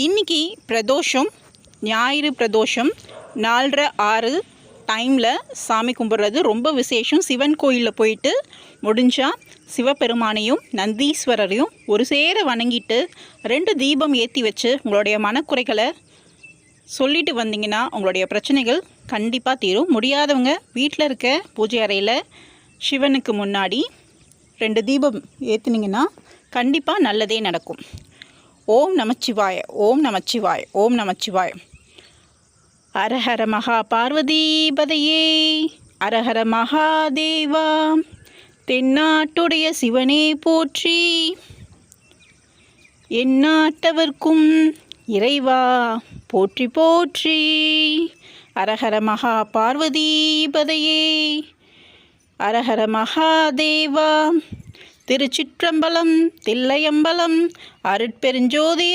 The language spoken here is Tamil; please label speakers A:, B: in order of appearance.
A: இன்றைக்கி பிரதோஷம், ஞாயிறு பிரதோஷம் 4:30 டைமில் சாமி கும்பிட்றது ரொம்ப விசேஷம். சிவன் கோயிலில் போயிட்டு முடிஞ்சால் சிவபெருமானையும் நந்தீஸ்வரரையும் ஒரு சேர வணங்கிட்டு 2 தீபம் ஏற்றி வச்சு உங்களுடைய மனக்குறைகளை சொல்லிட்டு வந்தீங்கன்னா உங்களுடைய பிரச்சனைகள் கண்டிப்பாக தீரும். முடியாதவங்க வீட்டில் இருக்க பூஜை அறையில் சிவனுக்கு முன்னாடி 2 தீபம் ஏற்றுனீங்கன்னா கண்டிப்பாக நல்லதே நடக்கும். ஓம் நமச்சிவாய, ஓம் நமச்சிவாய, ஓம் நமச்சிவாய. அரஹர மகா பார்வதீபதையே, அரஹர மகாதேவா, தென்னாட்டுடைய சிவனே போற்றி, எந்நாட்டவர்க்கும் இறைவா போற்றி போற்றி. அரஹர மகா பார்வதீபதையே, அரஹர மகாதேவா. திருச்சிற்றம்பலம், தில்லையம்பலம், அருட்பெருஞ்சோதி